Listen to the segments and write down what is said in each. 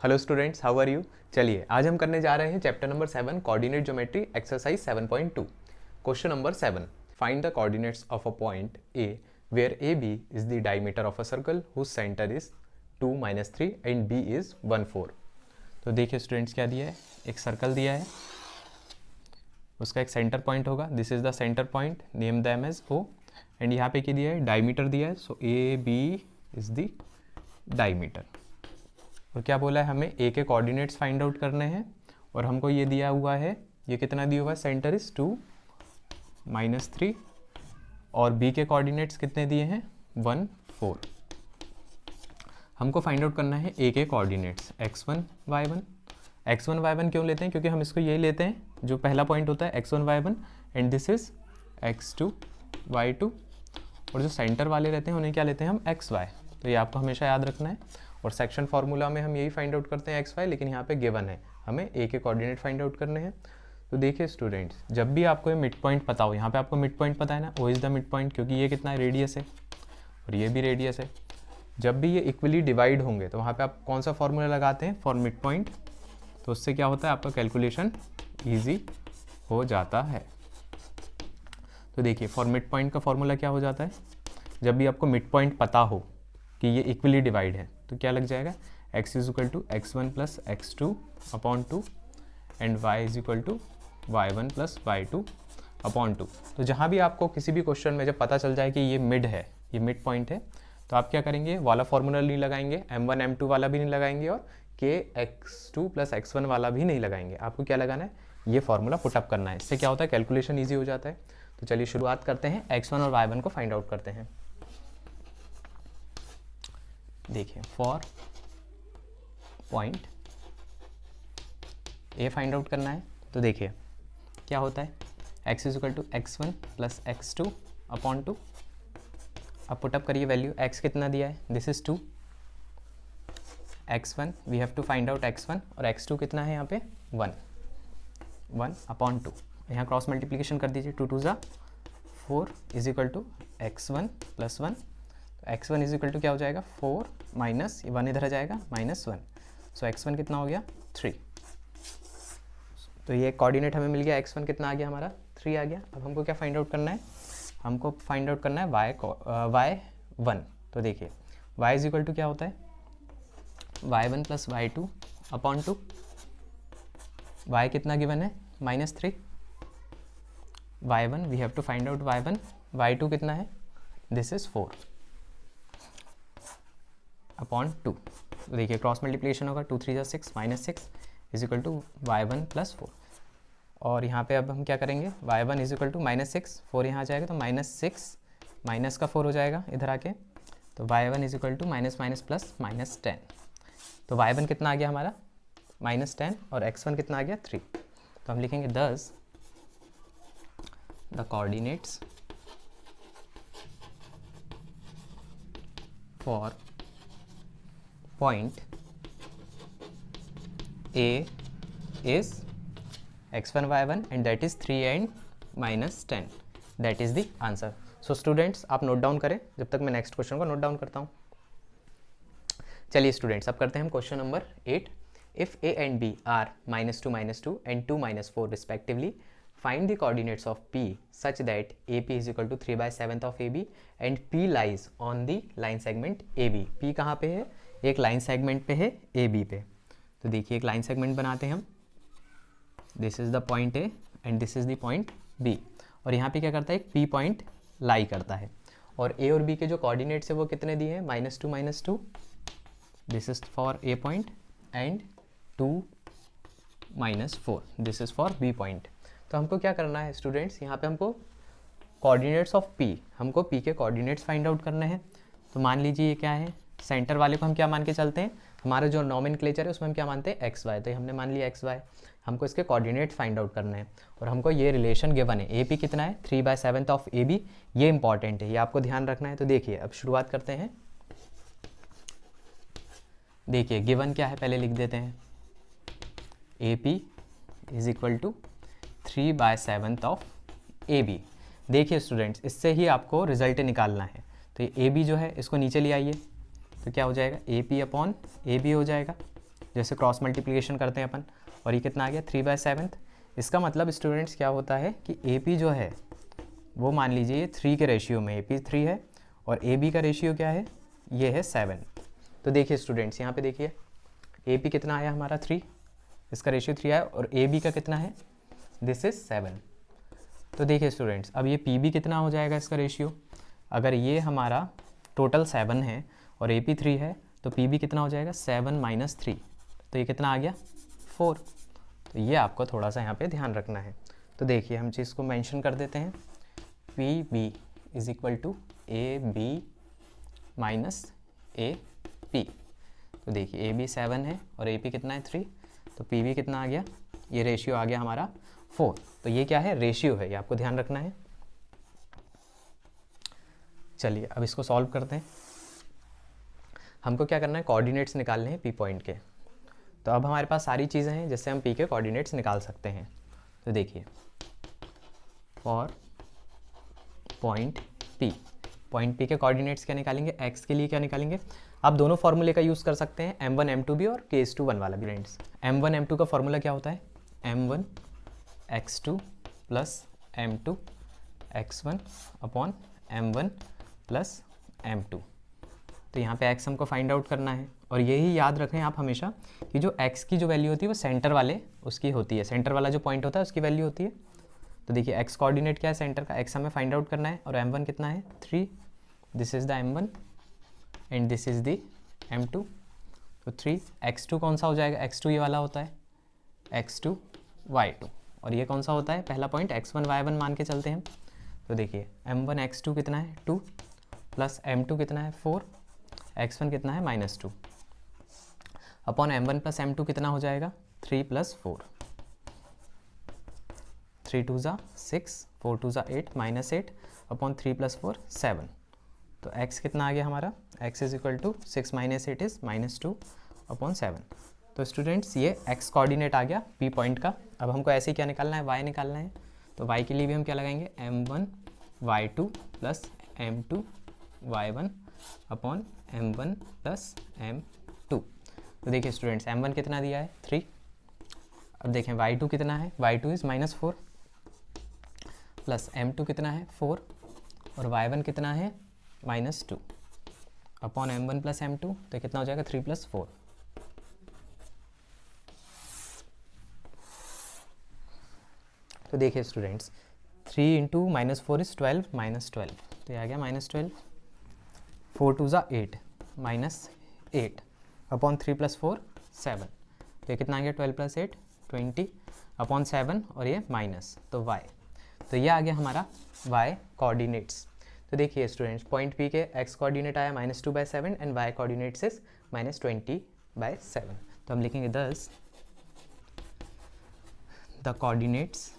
Hello students, how are you. चलिए आज हम करने जा रहे हैं chapter number 7 coordinate geometry exercise 7.2। Question number 7, find the coordinates of a point A where A B is the diameter of a circle whose centre is 2, -3 and B is 1, 4। तो देखिए students क्या दिया है, एक सर्कल दिया है, उसका एक सेंटर पॉइंट होगा, this is the center point, name them as O, and यहाँ पे क्या दिया है, डायमीटर दिया है, so A B is the diameter. और क्या बोला है, हमें ए के कोऑर्डिनेट्स फाइंड आउट करने हैं, और हमको ये दिया हुआ है, ये कितना दिया हुआ है, सेंटर इज 2, -3, और बी के कोऑर्डिनेट्स कितने दिए हैं, 1, 4। हमको फाइंड आउट करना है ए के coordinates x1 y1। x1 y1 क्यों लेते हैं, क्योंकि हम इसको यही लेते हैं, जो पहला पॉइंट होता है x1 y1 and this is x2 y2, और जो सेंटर वाले रहते हैं उन्हें क्या लेते हैं हम xy। तो ये आपको हमेशा याद रखना है, और सेक्शन फार्मूला में हम यही फाइंड आउट करते हैं xy, लेकिन यहाँ पे गिवन है हमें ए के कोऑर्डिनेट फाइंड आउट करने हैं। तो देखिए स्टूडेंट्स, जब भी आपको ये मिड पॉइंट पता हो, यहाँ पे आपको मिड पॉइंट पता है ना, O is the mid point, क्योंकि ये कितना है, रेडियस है, और ये भी रेडियस है। जब भी ये इक्वली डिवाइड होंगे तो वहाँ पे आप कौन सा फार्मूला लगाते हैं, फॉर मिड पॉइंट, तो उससे क्या होता है, आपका कैलकुलेशन ईजी हो जाता है। तो देखिए फॉर मिड पॉइंट का फॉर्मूला क्या हो जाता है, जब भी आपको मिड पॉइंट पता हो कि ये इक्वली डिवाइड है, तो क्या लग जाएगा, x is equal to x1 plus x2 upon 2 and y is equal to y1 plus y2 upon 2। तो जहाँ भी आपको किसी भी क्वेश्चन में जब पता चल जाए कि ये मिड है, ये मिड पॉइंट है, तो आप क्या करेंगे, वाला फॉर्मूला नहीं लगाएंगे, m1 m2 वाला भी नहीं लगाएंगे, और k x2 प्लस x1 वाला भी नहीं लगाएंगे। आपको क्या लगाना है, ये फॉर्मूला पुटअप करना है, इससे क्या होता है, कैलकुलेशन ईजी हो जाता है। तो चलिए शुरुआत करते हैं, x1 और y1 को फाइंड आउट करते हैं। देखिए for point A find out करना है, तो देखिए क्या होता है, x is equal to x1 plus x2 upon 2। अब पुटअप करिए वैल्यू, x कितना दिया है, this is 2, x1 we have to find out x1, और x2 कितना है यहाँ पे, 1 अपॉन 2। यहाँ क्रॉस मल्टीप्लीकेशन कर दीजिए, 2 2 ज़ा 4 is equal to x1 plus 1। x1 is equal to क्या हो जाएगा, 4 माइनस 1 इधर आ जाएगा, -1, सो x1 कितना हो गया, 3। तो ये कोऑर्डिनेट हमें मिल गया, x1 कितना आ गया हमारा, 3 आ गया। अब हमको क्या फाइंड आउट करना है, हमको फाइंड आउट करना है y1। तो देखिए y इज इक्वल टू क्या होता है, y1 plus y2 upon 2। y कितना गिवन है, -3, y1 we have to find out y1, y2 कितना है, दिस इज 4 अपॉन 2। तो देखिए क्रॉस मल्टीप्लिकेशन होगा, 2 3 6 -6 is equal to y1 plus 4। और यहाँ पे अब हम क्या करेंगे, y1 इज इक्वल टू -6, 4 यहाँ आ जाएगा, तो -6 माइनस का 4 हो जाएगा इधर आके, तो y1 is equal to minus minus plus -10। तो y1 कितना आ गया हमारा, -10, और x1 कितना आ गया, 3। तो हम लिखेंगे दस the coordinates for point A is x1 y1 and that is 3 and -10, that is the answer। so students आप नोट डाउन करें जब तक मैं नेक्स्ट क्वेश्चन को नोट डाउन करता हूँ। चलिए स्टूडेंट्स अब करते हैं हम question number 8। If a and b are -2 -2 and 2 -4 respectively, find the coordinates of p such that AP is equal to 3/7 of AB and P lies on the line segment AB। P कहाँ पे है, एक line segment पे है AB पे। तो देखिए एक लाइन सेगमेंट बनाते हैं हम, this is the point A and this is the point B, और यहाँ पे क्या करता है, एक P पॉइंट लाई करता है, और A और B के जो कोऑर्डिनेट्स है वो कितने दिए हैं, -2 -2, this is for A point and 2 -4, this is for B point. तो हमको क्या करना है स्टूडेंट्स, यहाँ पे हमको कोऑर्डिनेट्स ऑफ P, हमको P के कोऑर्डिनेट्स फाइंड आउट करने हैं। तो मान लीजिए ये क्या है, सेंटर वाले को हम क्या मान के चलते हैं, हमारा जो नॉमेनक्लेचर है उसमें हम क्या मानते हैं, एक्स वाई। तो ये हमने मान लिया एक्स वाई, हमको इसके कोऑर्डिनेट फाइंड आउट करने हैं, और हमको ये रिलेशन गिवन है, ए पी कितना है, 3/7 ऑफ ए बी, ये इंपॉर्टेंट है, ये आपको ध्यान रखना है। तो देखिए अब शुरुआत करते हैं, देखिए गिवन क्या है पहले लिख देते हैं, A P is equal to 3/7 of A B. देखिए स्टूडेंट्स इससे ही आपको रिजल्ट निकालना है, तो ये ए बी जो है इसको नीचे ले आइए, तो क्या हो जाएगा, A P upon A B हो जाएगा, जैसे क्रॉस मल्टीप्लिकेशन करते हैं अपन, और ये कितना आ गया 3/7। इसका मतलब स्टूडेंट्स क्या होता है कि ए पी जो है वो मान लीजिए ये 3 के रेशियो में, ए पी 3 है और ए बी का रेशियो क्या है, ये है 7। तो देखिए स्टूडेंट्स यहाँ पे देखिए ए पी कितना आया हमारा 3, इसका रेशियो 3 आया, और ए बी का कितना है, दिस इज 7। तो देखिए स्टूडेंट्स अब ये पी बी कितना हो जाएगा इसका रेशियो, अगर ये हमारा टोटल 7 है और ए पी 3 है तो पी बी कितना हो जाएगा 7 - 3, तो ये कितना आ गया 4। तो ये आपको थोड़ा सा यहाँ पे ध्यान रखना है। तो देखिए हम चीज़ को मेंशन कर देते हैं, P B is equal to A B minus A P. तो देखिए ए बी 7 है और ए पी कितना है 3, तो पी बी कितना आ गया, ये रेशियो आ गया हमारा 4। तो ये क्या है, रेशियो है, ये आपको ध्यान रखना है। चलिए अब इसको सॉल्व करते हैं। हमको क्या करना है, कोऑर्डिनेट्स निकालने हैं पी पॉइंट के। तो अब हमारे पास सारी चीज़ें हैं जिससे हम पी के कोऑर्डिनेट्स निकाल सकते हैं। तो देखिए फॉर पॉइंट पी के कोऑर्डिनेट्स क्या निकालेंगे, एक्स के लिए क्या निकालेंगे, आप दोनों फॉर्मूले का यूज़ कर सकते हैं, m1 m2 भी और k/1 वाला भी। फ्रेंड्स m1 m2 का फॉर्मूला क्या होता है, m1 x2 plus m2 x1 upon m1 plus m2। तो यहाँ पे x हमको फाइंड आउट करना है, और यही याद रखें आप हमेशा कि जो x की जो वैल्यू होती है वो सेंटर वाले उसकी होती है, सेंटर वाला जो पॉइंट होता है उसकी वैल्यू होती है। तो देखिए x कोऑर्डिनेट क्या है, सेंटर का x हमें फाइंड आउट करना है, और m1 कितना है 3, this is the m1 and this is the m2। तो 3 x2 कौन सा हो जाएगा, x2 ये वाला होता है, x2 y2, और ये कौन सा होता है पहला पॉइंट x1 y1 मान के चलते हैं। तो देखिए m1 x2 कितना है 2 प्लस m2 कितना है 4, x1 कितना है -2 अपॉन m1 प्लस m2 कितना हो जाएगा 3 + 4, 3 2 ज़ा 6, 4 2 ज़ा 8 -8 अपॉन 3 + 4 7। तो x कितना आ गया हमारा, x is equal to 6 - 8 is -2 upon 7। तो स्टूडेंट्स ये x कोऑर्डिनेट आ गया p पॉइंट का। अब हमको ऐसे ही क्या निकालना है, y निकालना है। तो y के लिए भी हम क्या लगाएंगे, m1 y2 plus m2 y1 upon m1 plus m2। तो देखिए स्टूडेंट्स m1 कितना दिया है 3, अब देखें y2 कितना है, y2 इज़ -4 प्लस m2 कितना है 4 और y1 कितना है -2 अपॉन m1 प्लस m2। तो कितना हो जाएगा 3 + 4। तो देखिए स्टूडेंट्स 3 × -4 इज़ 12 -12, तो ये आ गया -12, 4 2 ज़ा 8 -8 अपॉन 3 + 4 7। तो ये कितना आ गया 12 + 8 20 अपॉन 7 और ये माइनस, तो y। तो ये आ गया हमारा y कोऑर्डिनेट्स। तो देखिए स्टूडेंट्स पॉइंट P के x कोऑर्डिनेट आया -2/7 एंड y कोऑर्डिनेट्स इज -20/7। तो हम लिखेंगे thus the coordinates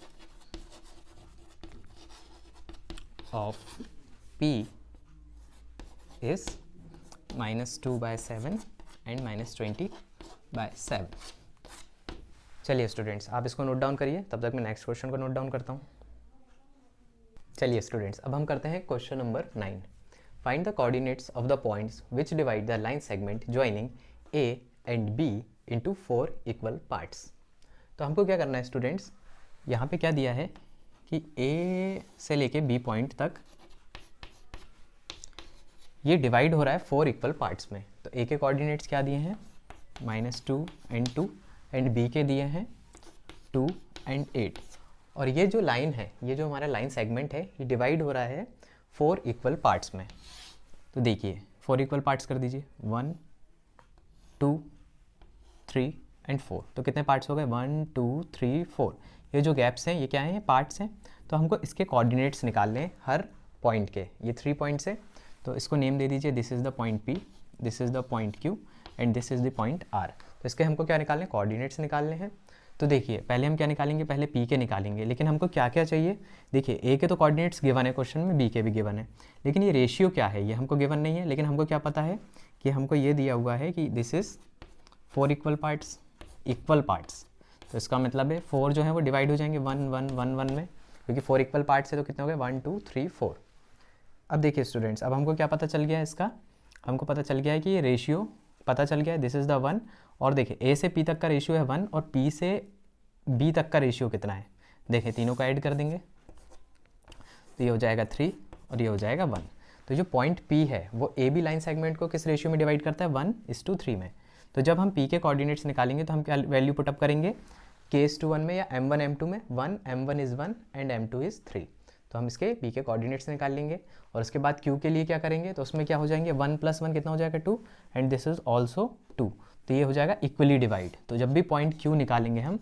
of P is -2/7 and -20/7। चलिए स्टूडेंट्स आप इसको नोट डाउन करिए, तब तक मैं नेक्स्ट क्वेश्चन को नोट डाउन करता हूँ। चलिए स्टूडेंट्स अब हम करते हैं question number 9। Find the coordinates of the points which divide the line segment joining A and B into 4 equal parts. तो हमको क्या करना है स्टूडेंट्स, यहाँ पे क्या दिया है कि A से लेके B पॉइंट तक ये डिवाइड हो रहा है 4 इक्वल पार्ट्स में। तो A के कोऑर्डिनेट्स क्या दिए हैं -2 एंड 2 एंड B के दिए हैं 2 एंड 8। और ये जो लाइन है, ये जो हमारा लाइन सेगमेंट है, ये डिवाइड हो रहा है 4 इक्वल पार्ट्स में। तो देखिए 4 इक्वल पार्ट्स कर दीजिए, 1 2 3 एंड 4। तो कितने पार्ट्स हो गए 1 2 3 4। ये जो गैप्स हैं ये क्या हैं, पार्ट्स हैं। तो हमको इसके कोऑर्डिनेट्स निकालने हैं हर पॉइंट के, ये 3 पॉइंट्स हैं। तो इसको नेम दे दीजिए, this is the point P, this is the point Q and this is the point R। तो इसके हमको क्या निकालने, कोऑर्डिनेट्स निकालने हैं। तो देखिए पहले हम क्या निकालेंगे, पहले P के निकालेंगे, लेकिन हमको क्या क्या चाहिए। देखिए A के तो कोऑर्डिनेट्स गिवन है क्वेश्चन में, B के भी गिवन है, लेकिन ये रेशियो क्या है ये हमको गिवन नहीं है। लेकिन हमको क्या पता है कि हमको ये दिया हुआ है कि दिस इज़ 4 इक्वल पार्ट्स। तो इसका मतलब है 4 जो है वो डिवाइड हो जाएंगे 1 1 1 1 में, क्योंकि 4 इक्वल पार्ट्स है तो कितने हो गए 1 2 3 4। अब देखिए स्टूडेंट्स अब हमको क्या पता चल गया है इसका, हमको पता चल गया है कि ये रेशियो पता चल गया, दिस इज़ द 1। और देखिए ए से पी तक का रेशियो है 1 और पी से बी तक का रेशियो कितना है, देखिए तीनों का ऐड कर देंगे तो ये हो जाएगा 3 और ये हो जाएगा 1। तो जो पॉइंट P है वो ए बी लाइन सेगमेंट को किस रेशियो में डिवाइड करता है, 1:3 में। तो जब हम P के कोऑर्डिनेट्स निकालेंगे तो हम क्या वैल्यू पुटअप करेंगे, K:1 में या M1 M2 में, 1 M1 is 1 and M2 is 3। तो हम इसके P के कोऑर्डिनेट्स निकाल लेंगे और उसके बाद Q के लिए क्या करेंगे, तो उसमें क्या हो जाएंगे, 1 + 1 कितना हो जाएगा 2 एंड दिस इज़ ऑल्सो 2। तो ये हो जाएगा इक्वली डिवाइड। तो जब भी पॉइंट Q निकालेंगे हम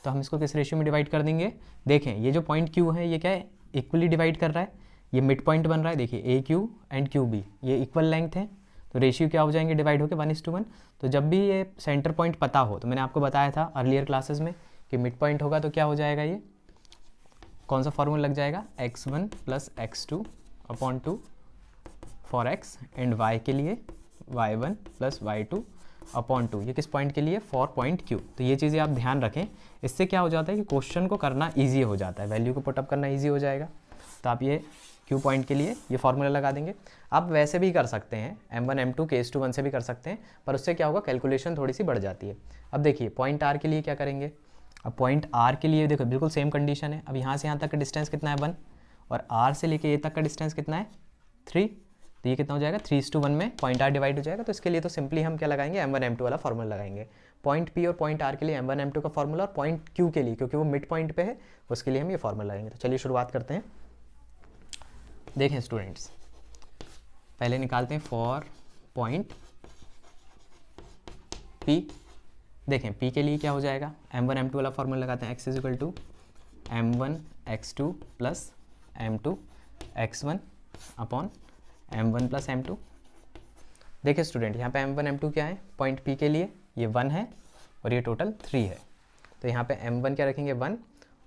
तो हम इसको किस रेशियो में डिवाइड कर देंगे, देखें ये जो पॉइंट Q है ये क्या है, इक्वली डिवाइड कर रहा है, ये मिड पॉइंट बन रहा है, देखिए AQ एंड QB ये इक्वल लेंथ है, तो रेशियो क्या हो जाएंगे, डिवाइड होकर 1:1। तो जब भी ये सेंटर पॉइंट पता हो, तो मैंने आपको बताया था अर्लियर क्लासेस में कि मिड पॉइंट होगा तो क्या हो जाएगा, ये कौन सा फॉर्मूला लग जाएगा, x1 + x2/2 for x and y के लिए y1 + y2/2, ये किस पॉइंट के लिए, फॉर पॉइंट Q। तो ये चीज़ें आप ध्यान रखें, इससे क्या हो जाता है कि क्वेश्चन को करना ईजी हो जाता है, वैल्यू को पुटअप करना ईजी हो जाएगा। तो आप ये Q पॉइंट के लिए ये फॉर्मूला लगा देंगे। आप वैसे भी कर सकते हैं, M1 M2 K:1 से भी कर सकते हैं, पर उससे क्या होगा, कैलकुलेशन थोड़ी सी बढ़ जाती है। अब देखिए पॉइंट R के लिए क्या करेंगे, अब पॉइंट R के लिए देखो बिल्कुल सेम कंडीशन है। अब यहाँ से यहाँ तक का डिस्टेंस कितना है 1 और R से लेके A तक का डिस्टेंस कितना है 3। तो ये कितना हो जाएगा, 3:1 में पॉइंट R डिवाइड हो जाएगा। तो इसके लिए तो सिंपली हम क्या लगाएंगे, M1 M2 वाला फॉर्मूला लगाएंगे। पॉइंट P और पॉइंट R के लिए M1 M2 का फॉर्मूला और पॉइंट Q के लिए क्योंकि वो मिड पॉइंट पे है उसके लिए हम ये फॉर्मूला लगाएंगे। तो चलिए शुरुआत करते हैं। देखें स्टूडेंट्स, पहले निकालते हैं फॉर पॉइंट P। देखें P के लिए क्या हो जाएगा, M1 M2 वाला फॉर्मूला लगाते हैं, x = M1 x2 + M2 x1 upon M1 + M2। देखिए स्टूडेंट यहाँ पे M1 M2 क्या है, पॉइंट P के लिए ये 1 है और ये टोटल 3 है। तो यहाँ पे M1 क्या रखेंगे 1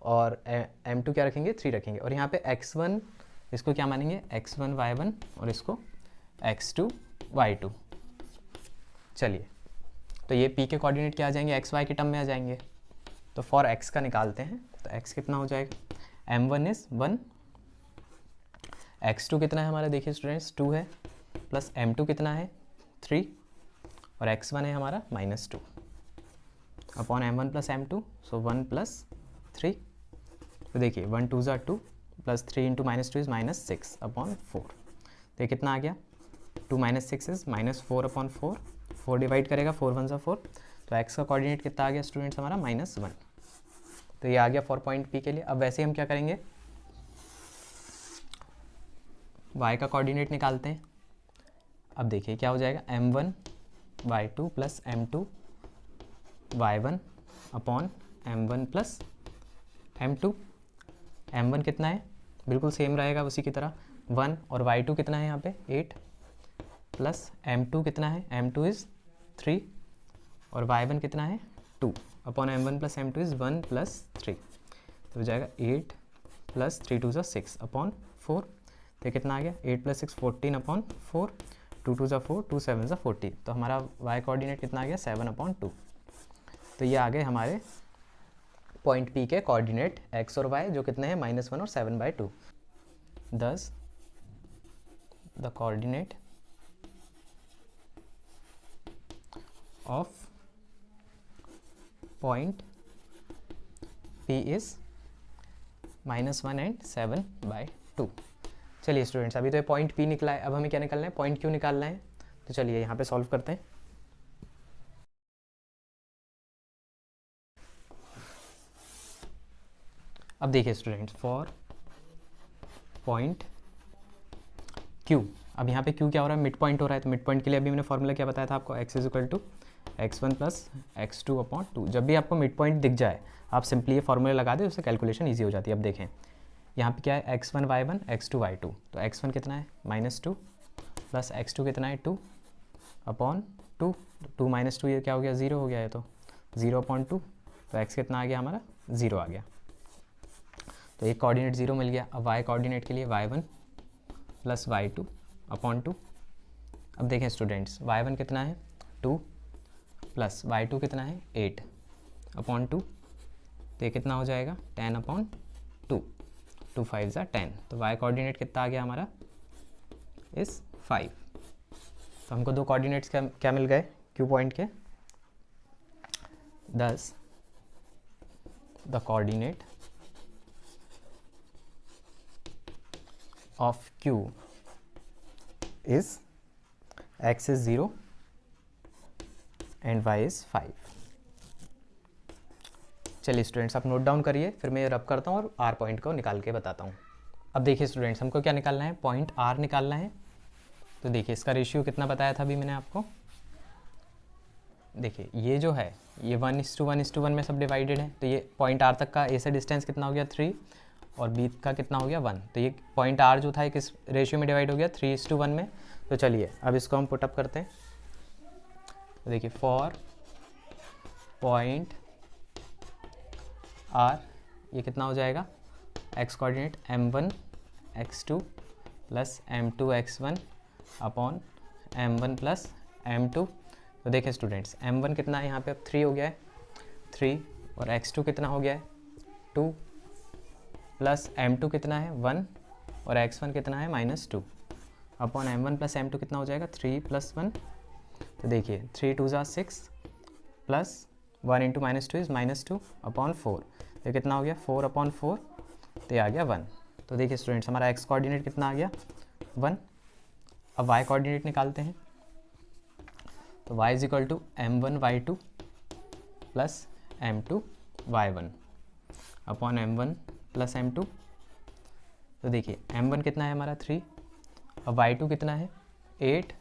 और M2 क्या रखेंगे 3 रखेंगे और यहाँ पे x1 इसको क्या मानेंगे x1 y1 और इसको x2 y2। चलिए तो ये P के कोऑर्डिनेट क्या आ जाएंगे, x y के टर्म में आ जाएंगे। तो फॉर x का निकालते हैं, तो x कितना हो जाएगा, M1 इज़ 1, x2 कितना है हमारा, देखिए स्टूडेंट्स 2 है, प्लस M2 कितना है 3 और x1 है हमारा -2 अपॉन M1 + M2, सो 1 + 3। तो देखिए 1 2 = 2 प्लस 3 × -2 इज़ -6/4। तो ये कितना आ गया, 2 - 6 इज़ -4/4, 4 डिवाइड करेगा 4 1 = 4। तो x का कोऑर्डिनेट कितना आ गया स्टूडेंट्स हमारा -1। तो ये आ गया फॉर पॉइंट P के लिए। अब वैसे हम क्या करेंगे, y का कोऑर्डिनेट निकालते हैं। अब देखिए क्या हो जाएगा, M1 y2 + M2 y1 upon M1 + M2। M1 कितना है, बिल्कुल सेम रहेगा उसी की तरह 1 और y2 कितना है यहाँ पे 8 प्लस M2 कितना है, M2 इज़ 3 और y1 कितना है 2 अपॉन M1 + M2 इज़ 1 + 3। तो हो जाएगा 8 + 3 2 = 6/4। तो कितना आ गया 8 + 6 14/4, 2 2 = 4, 2 7 = 40। तो हमारा y कोऑर्डिनेट कितना आ गया 7/2। तो ये आ गए हमारे पॉइंट P के कोऑर्डिनेट x और y जो कितने हैं -1 और 7/2। Thus the coordinate of point P is -1 and 7/2। चलिए स्टूडेंट्स, अभी तो ये पॉइंट P निकला है, अब हमें क्या निकालना है, पॉइंट Q निकालना है। तो चलिए यहाँ पे सॉल्व करते हैं। अब देखिए स्टूडेंट्स, फॉर पॉइंट Q, अब यहाँ पे Q क्या हो रहा है, मिड पॉइंट हो रहा है। तो मिड पॉइंट के लिए अभी मैंने फॉर्मूला क्या बताया था आपको, x = x1 + x2/2। जब भी आपको मिड पॉइंट दिख जाए आप सिंपली ये फॉर्मूला लगा दें, उससे कैलकुलेशन ईजी हो जाती है। अब देखें यहाँ पे क्या है, x1 y1 x2 y2। तो x1 कितना है -2 प्लस x2 कितना है 2 अपॉन 2, 2 - 2 ये क्या हो गया 0 हो गया है, तो 0/2। तो x कितना आ गया हमारा 0 आ गया। तो एक कोऑर्डिनेट 0 मिल गया। अब y कोऑर्डिनेट के लिए y1 + y2/2। अब देखें स्टूडेंट्स, y1 कितना है 2 प्लस y2 कितना है 8/2। तो ये कितना हो जाएगा 10/2, 2 5 = 10। तो y कोऑर्डिनेट कितना आ गया हमारा इस 5। तो हमको दो कोऑर्डिनेट्स क्या मिल गए, Q पॉइंट के, thus the coordinate of Q is x is 0 and y is 5. चलिए स्टूडेंट्स आप नोट डाउन करिए, फिर मैं रब करता हूँ और R पॉइंट को निकाल के बताता हूँ। अब देखिए स्टूडेंट्स, हमको क्या निकालना है, पॉइंट R निकालना है। तो देखिए इसका रेशियो कितना बताया था अभी मैंने आपको, देखिए ये जो है ये 1:1:1 में सब डिवाइडेड है, तो ये पॉइंट R तक का A से डिस्टेंस कितना हो गया 3 और B का कितना हो गया 1, तो ये पॉइंट R जो था किस रेशियो में डिवाइड हो गया 3:1 में। तो चलिए अब इसको हम पुटअप करते हैं। तो देखिए फॉर पॉइंट R ये कितना हो जाएगा, x coordinate m1 x2 plus m2 x1 upon m1 plus m2। तो देखिए स्टूडेंट्स m1 कितना है यहाँ पे, अब 3 हो गया है 3, और x2 कितना हो गया है 2, प्लस m2 कितना है 1 और x1 कितना है -2 अपॉन m1 प्लस m2 कितना हो जाएगा 3 + 1। तो देखिए 3 2 = 6 प्लस 1 × -2 इज़ -2 अपॉन 4, ये कितना हो गया 4 अपॉन 4, तो ये आ गया 1। तो देखिए स्टूडेंट्स हमारा x कोऑर्डिनेट कितना आ गया 1। अब y कोऑर्डिनेट निकालते हैं। तो y = m1 y2 plus m2 y1 upon m1 plus m2। तो देखिए m1 कितना है हमारा 3, अब y2 कितना है 8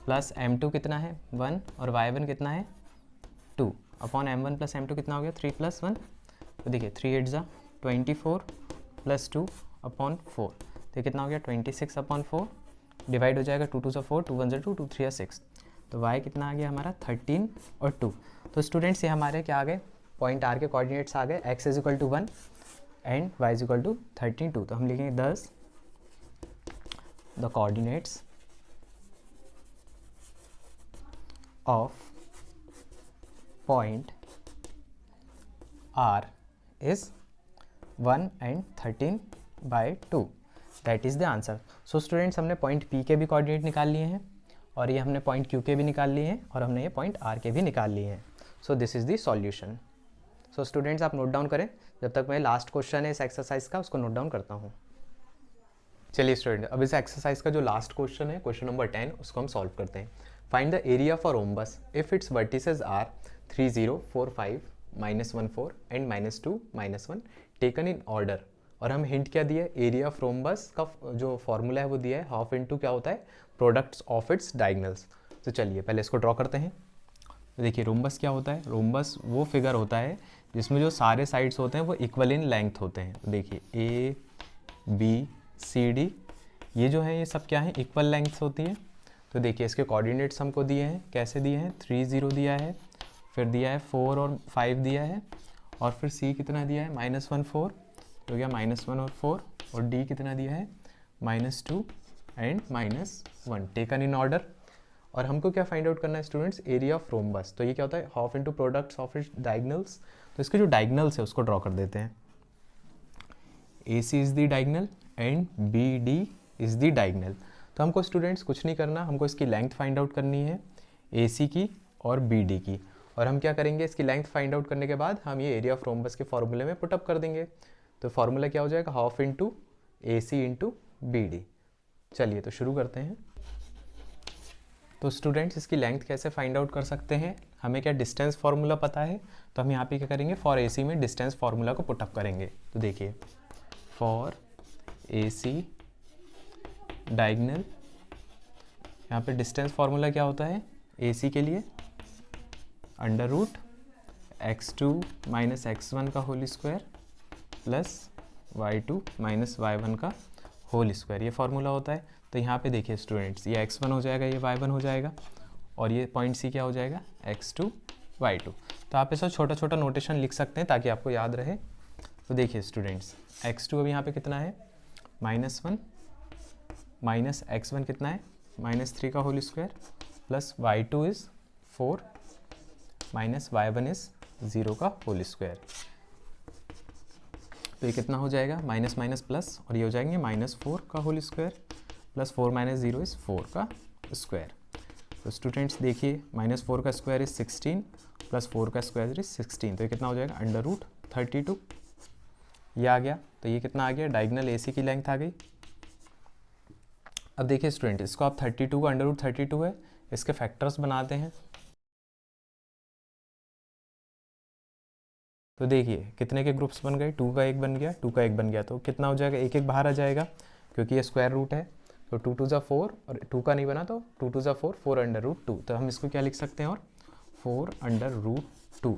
प्लस m2 कितना है 1 और y1 कितना है 2 अपॉन m1 प्लस m2 कितना हो गया 3 + 1। तो देखिए 3 8 = 24 प्लस 2 अपॉन 4, तो कितना हो गया 26 अपॉन 4, डिवाइड हो जाएगा 2 2 = 4 2 1 = 2 2 3 = 6। तो y कितना आ गया हमारा 13 और 2। तो स्टूडेंट्स ये हमारे क्या आ गए, पॉइंट R के कोऑर्डिनेट्स आ गए, x = 1 एंड y = 32। तो हम लिखेंगे 10 the coordinates of point R is 1 and 13/2, that is the answer. So students हमने पॉइंट P के भी कोऑर्डिनेट निकाल लिए हैं, और ये हमने पॉइंट Q के भी निकाल लिए हैं, और हमने ये पॉइंट R के भी निकाल लिए हैं। So this is the solution. So students आप नोट डाउन करें, जब तक मैं लास्ट क्वेश्चन है इस एक्सरसाइज का उसको नोट डाउन करता हूँ। चलिए स्टूडेंट अब इस एक्सरसाइज का जो लास्ट क्वेश्चन है, क्वेश्चन नंबर 10, उसको हम सॉल्व करते हैं। Find the area for rhombus if its vertices are 3 0 4 5 -1 4 and -2 -1 taken in order. और हम हिंट क्या दिया है, एरिया ऑफ रोम्बस का जो फॉर्मूला है वो दिया है हाफ इंटू क्या होता है, प्रोडक्ट्स ऑफ इट्स डायगनल्स। तो चलिए पहले इसको ड्रॉ करते हैं। तो देखिए रोम्बस क्या होता है, रोम्बस वो फिगर होता है जिसमें जो सारे साइड्स होते हैं वो इक्वल इन लेंथ होते हैं। तो देखिए ए बी सी डी ये जो है ये सब क्या है, इक्वल लेंथ्स होती है। तो देखिए इसके कोऑर्डिनेट्स हमको दिए हैं, कैसे दिए हैं, 3 0 दिया है, फिर दिया है 4 और 5 दिया है, और फिर सी कितना दिया है -1 4, तो क्या -1 और 4, और डी कितना दिया है -2 एंड -1 टेकन इन ऑर्डर। और हमको क्या फाइंड आउट करना है स्टूडेंट्स, एरिया ऑफ रोम्बस। तो ये क्या होता है, half into products of its diagonals. तो इसके जो डायगनल्स है उसको ड्रॉ कर देते हैं। A C is the diagonal and B D is the diagonal. तो हमको स्टूडेंट्स कुछ नहीं करना, हमको इसकी लेंथ फाइंड आउट करनी है ए सी की और बी डी की। और हम क्या करेंगे, इसकी लेंथ फाइंड आउट करने के बाद हम ये एरिया ऑफ रोम्बस के फॉर्मूले में पुटअप कर देंगे। तो फॉर्मूला क्या हो जाएगा, हाफ इंटू ए सी इंटू बी डी। चलिए तो शुरू करते हैं। तो स्टूडेंट्स इसकी लेंथ कैसे फाइंड आउट कर सकते हैं, हमें क्या डिस्टेंस फार्मूला पता है, तो हम यहाँ पे क्या करेंगे, फॉर ए सी में डिस्टेंस फार्मूला को पुटअप करेंगे। तो देखिए फॉर ए सी डायगनल, यहाँ पे डिस्टेंस फार्मूला क्या होता है ए सी के लिए, √x2 - x1 का whole square plus y2 - y1 का होल स्क्वायर, ये फार्मूला होता है। तो यहाँ पे देखिए स्टूडेंट्स ये x1 हो जाएगा, ये y1 हो जाएगा, और ये पॉइंट सी क्या हो जाएगा x2 y2। तो आप ऐसा छोटा छोटा नोटेशन लिख सकते हैं ताकि आपको याद रहे। तो देखिए स्टूडेंट्स x2 अब यहाँ पे कितना है -1 माइनस x1 कितना है -3 का whole square plus y2 is 4 minus y1 is 0 का होल स्क्वायर। तो ये कितना हो जाएगा, माइनस माइनस प्लस, और ये हो जाएंगे -4 का होल स्क्वायर प्लस 4 - 0 इज़ 4 का स्क्वायर। तो स्टूडेंट्स देखिए -4 का स्क्वायर इज 16 प्लस 4 का स्क्वायर इज 16, तो ये कितना हो जाएगा √32। ये आ गया, तो ये कितना आ गया, डायगोनल AC की लेंथ आ गई। अब देखिए स्टूडेंट, इसको आप 32 का √32 है, इसके फैक्टर्स बनाते हैं। तो देखिए कितने के ग्रुप्स बन गए, 2 का 1 बन गया, 2 का 1 बन गया, तो कितना हो जाएगा, एक एक बाहर आ जाएगा क्योंकि ये स्क्वायर रूट है। तो 2 2 4 और 2 का नहीं बना तो 2 2 4, 4 √2। तो हम इसको क्या लिख सकते हैं, और 4 √2।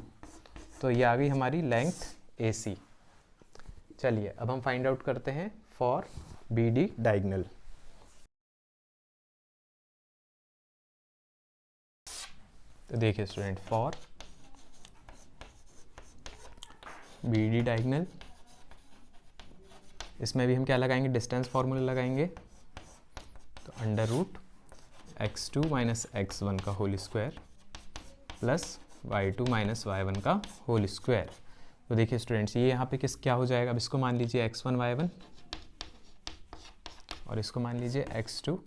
तो ये आ गई हमारी लेंथ AC। चलिए अब हम फाइंड आउट करते हैं फॉर BD डायगोनल। तो देखिए स्टूडेंट, फॉर BD डायगोनल, इसमें भी हम क्या लगाएंगे, डिस्टेंस फार्मूला लगाएंगे। तो √x2 - x1 का whole square plus y2 - y1 का होल स्क्वायर। तो देखिए स्टूडेंट्स, ये यहाँ पे क्या हो जाएगा, अब इसको मान लीजिए x1 y1 और इसको मान लीजिए x2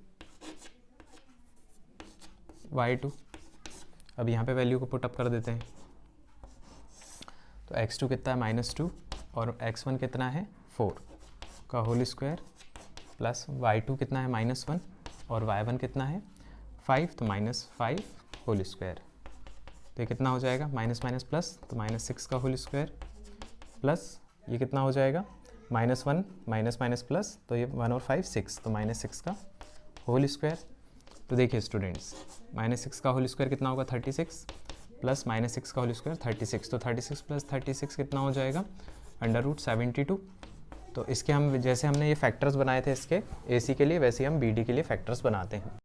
y2। अब यहाँ पे वैल्यू को पुटअप कर देते हैं। तो x2 कितना है -2 और x1 कितना है 4 का होल स्क्वायर प्लस y2 कितना है -1 और y1 कितना है 5, तो -5 होल स्क्वायर। तो ये कितना हो जाएगा, माइनस माइनस प्लस, तो -6 का होल स्क्वायर प्लस ये कितना हो जाएगा, -1 माइनस माइनस प्लस, तो ये 1 और 5 6, तो -6 का होल स्क्वायर। तो देखिए स्टूडेंट्स, -6 का होल स्क्वायर कितना होगा 36 प्लस -6 का होल स्क्वायर 36, तो 36 प्लस 36 कितना हो जाएगा √72। तो इसके हम जैसे हमने ये फैक्टर्स बनाए थे इसके AC के लिए, वैसे ही हम BD के लिए फैक्टर्स बनाते हैं।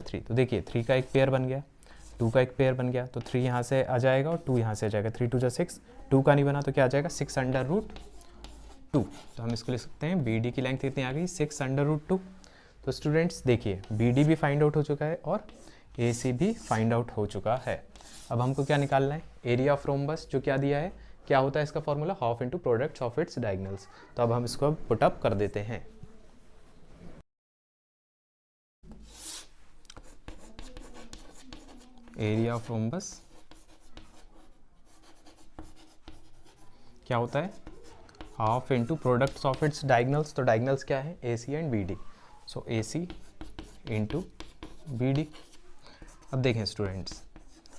3, तो देखिए 3 का एक पेयर बन गया, 2 का एक पेयर बन गया, तो 3 यहाँ से आ जाएगा और 2 यहाँ से आ जाएगा, 3 2 6, 2 का नहीं बना तो क्या आ जाएगा 6 √2। तो हम इसको लिख सकते हैं BD की लेंथ कितनी आ गई 6 √2। तो स्टूडेंट्स देखिए, BD भी फाइंड आउट हो चुका है और AC भी फाइंड आउट हो चुका है। अब हमको क्या निकालना है, एरिया ऑफ रोम्बस, जो क्या दिया है, क्या होता है इसका formula, half into products of its diagonals. तो अब हम इसको पुटअप कर देते हैं। एरिया ऑफ रोम्बस क्या होता है, half into products of its diagonals. तो डायगोनल्स क्या है, AC and BD। So AC into BD। अब देखें स्टूडेंट्स,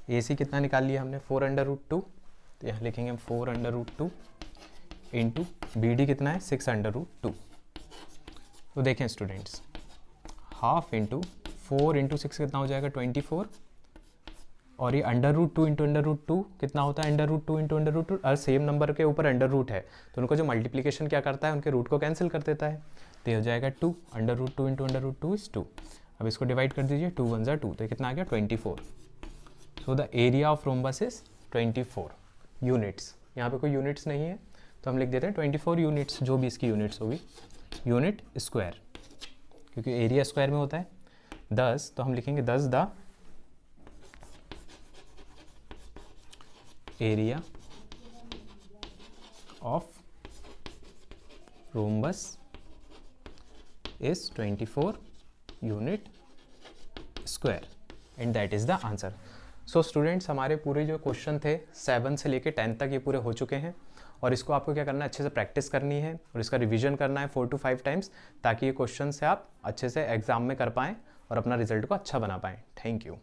AC कितना निकाल लिया हमने 4 √2, तो यहाँ लिखेंगे हम 4 √2 इंटू BD कितना है 6 √2। तो देखें स्टूडेंट्स, हाफ इंटू 4 इंटू 6 कितना हो जाएगा 24, और ये √2 इंटू √2 कितना होता है √2 इंटू √2, और सेम नंबर के ऊपर अंडर है तो उनको जो मल्टीप्लिकेशन क्या करता है, उनके रूट को कैंसिल कर देता है। तो ये हो जाएगा 2, √2 इंटू √2 इज 2। अब इसको डिवाइड कर दीजिए, 2 1 2, तो कितना आ गया 24। So the area of rhombus is 24 units. यहाँ पे कोई यूनिट्स नहीं है तो हम लिख देते हैं 24 यूनिट्स, जो भी इसकी यूनिट्स होगी, यूनिट स्क्वायर, क्योंकि एरिया स्क्वायर में होता है 10, तो हम लिखेंगे 10 the area of rhombus is 24 unit square and that is the answer. So students, हमारे पूरे जो क्वेश्चन थे 7 से लेके 10 तक ये पूरे हो चुके हैं, और इसको आपको क्या करना है, अच्छे से प्रैक्टिस करनी है और इसका रिवीजन करना है 4 to 5 टाइम्स, ताकि ये क्वेश्चन से आप अच्छे से एग्जाम में कर पाएँ और अपना रिजल्ट को अच्छा बना पाएँ। Thank you.